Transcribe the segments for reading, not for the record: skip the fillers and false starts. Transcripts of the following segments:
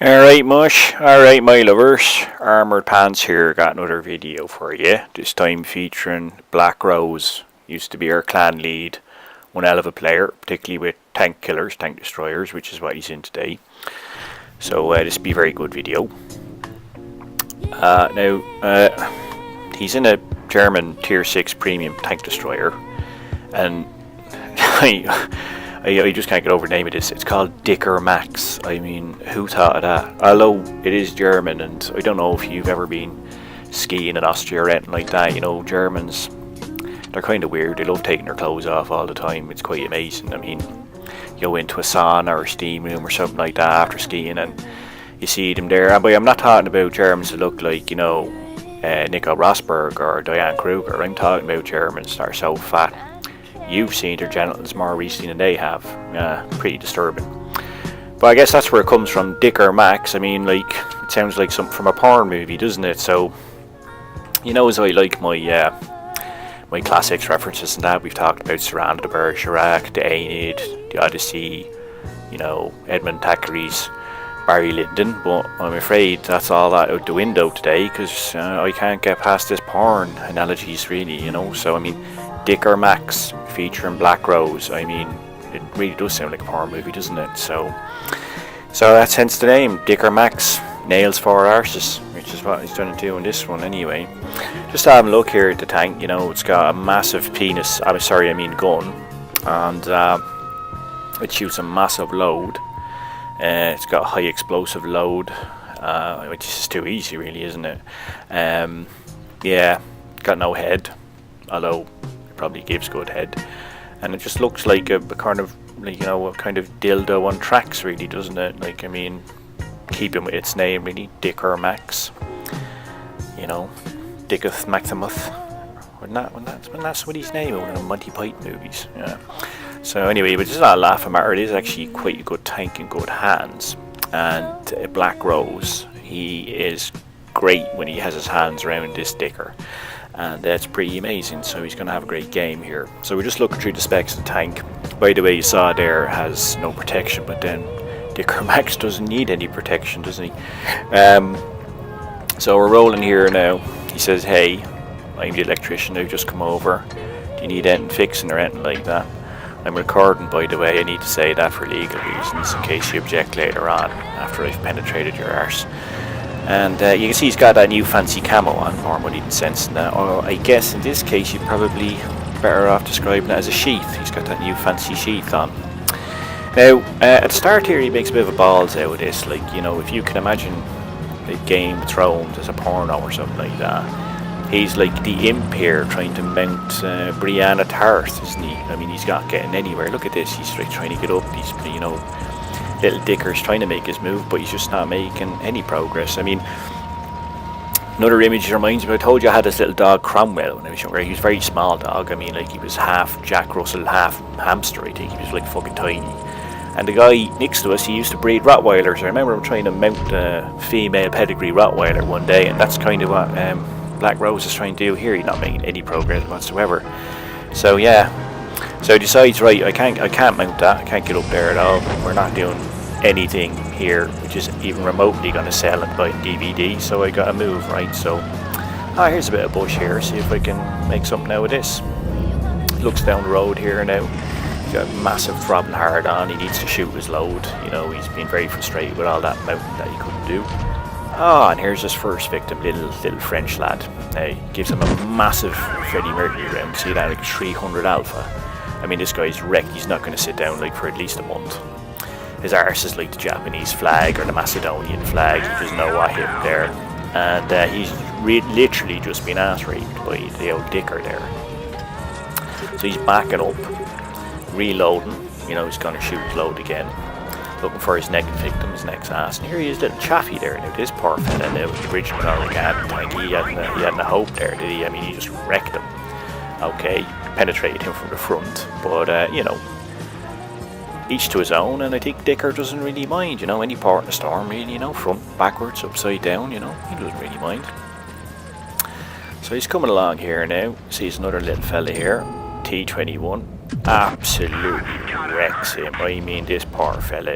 Alright mush, alright my lovers, Armoured Pants here, got another video for you, this time featuring Black Rose, used to be our clan lead, one hell of a player, particularly with tank killers, tank destroyers, which is what he's in today. So this will be a very good video. He's in a German tier 6 premium tank destroyer, and I just can't get over the name of this. It's called Dicker Max. I mean, who thought of that? Although it is German, and I don't know if you've ever been skiing in Austria or anything like that. You know, Germans, they're kind of weird. They love taking their clothes off all the time. It's quite amazing. I mean, you go into a sauna or a steam room or something like that after skiing, and you see them there. But I'm not talking about Germans that look like, you know, Nico Rosberg or Diane Kruger. I'm talking about Germans that are so fat. You've seen their genitals more recently than they have. Pretty disturbing. But I guess that's where it comes from, Dicker Max. I mean, like, it sounds like something from a porn movie, doesn't it? So, you know, as I like my my classics references and that, we've talked about Cyrano de Bergerac, the Aeneid, the Odyssey, you know, Edmund Thackeray's Barry Lyndon, but I'm afraid that's all that out the window today, because I can't get past this porn analogies really, you know. So I mean, Dicker Max featuring Black Rose, I mean, it really does sound like a porn movie, doesn't it? So that's hence the name, Dicker Max, nails for arses, which is what he's trying to do in this one anyway. Just have a look here at the tank, you know, it's got a massive penis, gun, and it shoots a massive load. It's got a high explosive load, which is too easy really, isn't it? Yeah, got no head, although it probably gives good head. And it just looks like a kind of, like, you know, a kind of dildo on tracks really, doesn't it? Like, I mean, keeping with its name really, Dicker Max. You know, Dicketh Maximuth. When that's what his name in one of the Monty Python movies, yeah. So anyway, but this is not a laughing matter. It is actually quite a good tank in good hands. And Black Rose, he is great when he has his hands around this Dicker, and that's pretty amazing. So he's going to have a great game here. So we're just looking through the specs of the tank. By the way, you saw there has no protection, but then Dicker Max doesn't need any protection, doesn't he? So we're rolling here now. He says, "Hey, I'm the electrician. I've just come over. Do you need anything fixing or anything like that?" I'm recording, by the way. I need to say that for legal reasons, in case you object later on, after I've penetrated your arse. And you can see he's got that new fancy camo on, more money than sense now. Or I guess in this case you're probably better off describing it as a sheath. He's got that new fancy sheath on. Now, at the start here he makes a bit of a balls out of this. Like, you know, if you can imagine a Game of Thrones as a porno or something like that. He's like the imp here trying to mount Brianna Tarth, isn't he? I mean, he's not getting anywhere. Look at this, he's like trying to get up. He's, you know, little Dicker's trying to make his move, but he's just not making any progress. I mean, another image reminds me, I told you I had this little dog Cromwell when I was younger. He was a very small dog. I mean, like, he was half Jack Russell, half hamster, I think. He was like fucking tiny. And the guy next to us, he used to breed Rottweilers. I remember him trying to mount a female pedigree Rottweiler one day, and that's kind of what Black Rose is trying to do here. He's not making any progress whatsoever. So yeah, so he decides, right, I can't mount that. I can't get up there at all. We're not doing anything here which is even remotely going to sell and buy DVD. So I got to move, right? So here's a bit of bush here. See if I can make something out of this. Looks down the road here now. He's got a massive throbbing hard on. He needs to shoot his load. You know, he's been very frustrated with all that mounting that he couldn't do. And here's his first victim, little French lad. He gives him a massive Freddie Mercury round. See that, like 300 alpha. I mean, this guy's wrecked. He's not going to sit down like for at least a month. His arse is like the Japanese flag or the Macedonian flag. He doesn't know what hit him there. And he's literally just been ass raped by the old Dicker there. So he's backing up, reloading. You know, he's going to shoot his load again. Looking for his next victim, his next ass. And here he is, little Chaffee there. Now, this poor fella, now, the original Oregon tank, he hadn't a hope there, did he? I mean, he just wrecked him. Okay, penetrated him from the front. But, you know, each to his own, and I think Dicker doesn't really mind, you know, any part in the storm, really, you know, front, backwards, upside down, you know, he doesn't really mind. So he's coming along here now. Sees another little fella here, T21. Absolutely wrecks him. I mean, this poor fella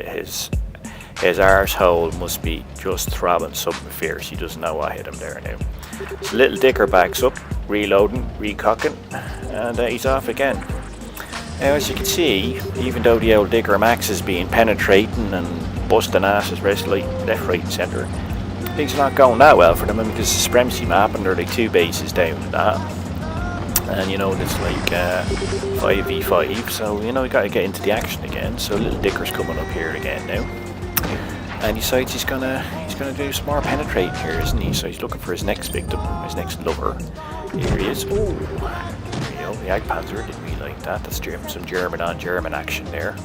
His arsehole must be just throbbing something fierce. He doesn't know what hit him there now. So little Dicker backs up, reloading, recocking, and he's off again. Now, as you can see, even though the old Dicker Max has been penetrating and busting asses left, right and centre, things are not going that well for them, because it's a supremacy map and they're like 2 bases down and that. And you know, it's like 5v5, so you know, we got to get into the action again. So little Dicker's coming up here again now, and he decides he's gonna do some more penetrating here, isn't he? So he's looking for his next victim, his next lover. Here he is. Oh, there you go. The Jagdpanzer, didn't really like that. That's some German on German action there.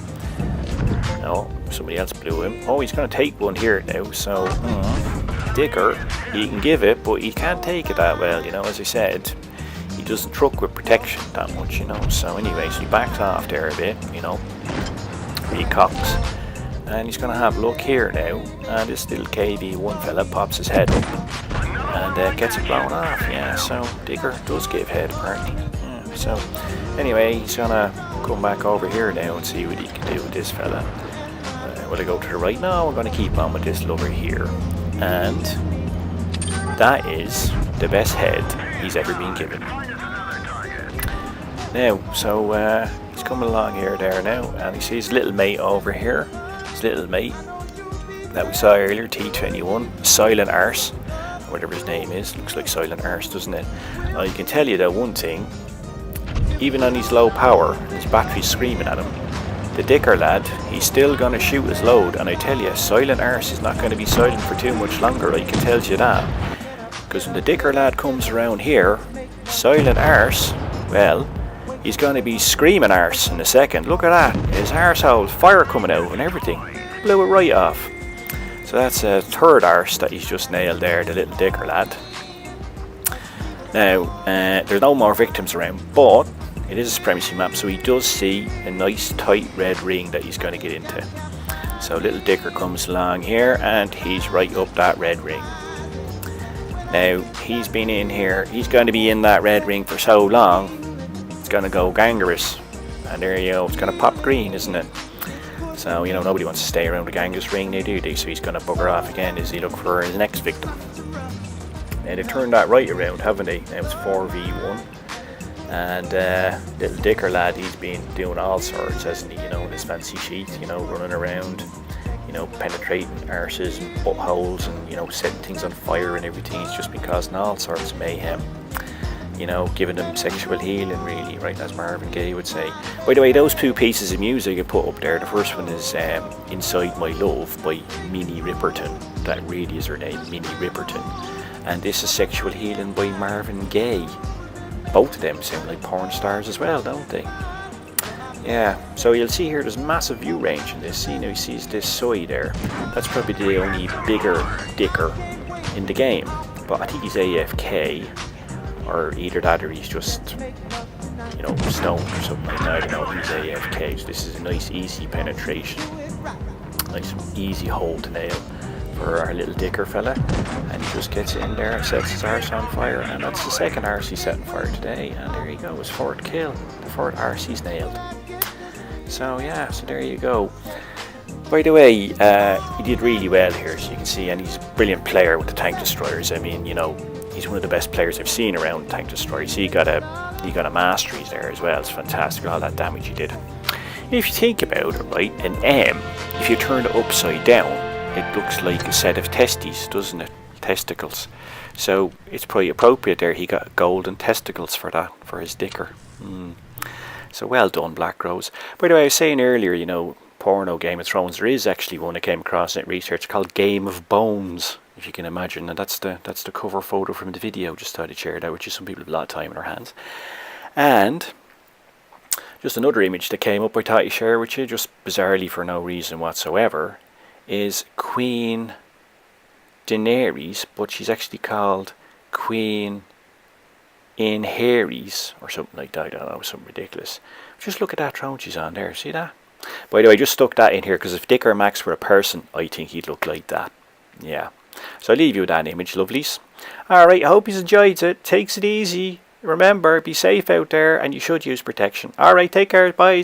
No, somebody else blew him. Oh, he's gonna take one here now. So Dicker, he can give it, but he can't take it that well. You know, as I said, he doesn't truck with protection that much, you know. So anyway, so he backs off there a bit, you know, recocks, and he's going to have a look here now, and this little KV1 fella pops his head up and gets it blown off. Yeah, so Dicker does give head apparently. Yeah, so anyway, he's going to come back over here now and see what he can do with this fella. Will I go to the right? No, we're going to keep on with this lover here, and that is the best head he's ever been given. Now, so he's coming along here there now, and he sees little mate over here. His little mate that we saw earlier, T21, Silent Arse, whatever his name is. Looks like Silent Arse, doesn't it? I can tell you that one thing, even on his low power, his battery's screaming at him, the Dicker lad, he's still going to shoot his load, and I tell you, Silent Arse is not going to be silent for too much longer, I can tell you that. Because when the Dicker lad comes around here, Silent Arse, well, he's going to be screaming arse in a second. Look at that, his arsehole, fire coming out and everything. Blew it right off. So that's a third arse that he's just nailed there, the little Dicker lad. Now, there's no more victims around, but it is a supremacy map, so he does see a nice tight red ring that he's going to get into. So little Dicker comes along here and he's right up that red ring. Now, he's been in here, he's going to be in that red ring for so long, it's going to go gangerous. And there you go, it's going to pop green, isn't it? So, you know, nobody wants to stay around the gangerous ring, they do, so he's going to bugger off again as he look for his next victim. Now, they've turned that right around, haven't they? Now it's 4v1. And little Dicker lad, he's been doing all sorts, hasn't he? You know, in his fancy sheet, you know, running around, you know, penetrating arses and buttholes and, you know, setting things on fire and everything. He's just been causing all sorts of mayhem, you know, giving them sexual healing, really, right, as Marvin Gaye would say. By the way, those 2 pieces of music I put up there, the first one is Inside My Love by Minnie Riperton. That really is her name, Minnie Riperton. And this is Sexual Healing by Marvin Gaye. Both of them sound like porn stars as well, don't they? Yeah, so you'll see here there's massive view range in this. See, now he sees this side there. That's probably the only bigger Dicker in the game. But I think he's AFK, or either that or he's just, you know, stoned or something like that. I don't know, he's AFK. So this is a nice easy penetration. Nice easy hole to nail for our little Dicker fella. And he just gets in there and sets his arse on fire. And that's the second arse he set on fire today. And there you go, his 4th kill. The 4th arse he's nailed. So yeah, so there you go. By the way, he did really well here, so you can see, and he's a brilliant player with the tank destroyers. I mean, you know, he's one of the best players I've seen around tank destroyers. So he got a masteries there as well. It's fantastic, all that damage he did. If you think about it, right, an M, if you turn it upside down, it looks like a set of testes, doesn't it? Testicles. So it's probably appropriate there. He got golden testicles for that, for his Dicker. So well done, Black Rose. By the way, I was saying earlier, you know, porno Game of Thrones, there is actually one I came across in research called Game of Bones, if you can imagine, and that's the cover photo from the video. Just thought I'd share that with you. Some people have a lot of time in their hands. And just another image that came up I thought I'd share with you, just bizarrely for no reason whatsoever, is Queen Daenerys, but she's actually called Queen Inheris or something like that. I don't know, something ridiculous. Just look at that throne she's on there, see that? By the way, I just stuck that in here because if Dicker Max were a person, I think he'd look like that. Yeah. So I'll leave you with that image, lovelies. Alright, I hope you enjoyed it. Takes it easy. Remember, be safe out there and you should use protection. Alright, take care. Bye.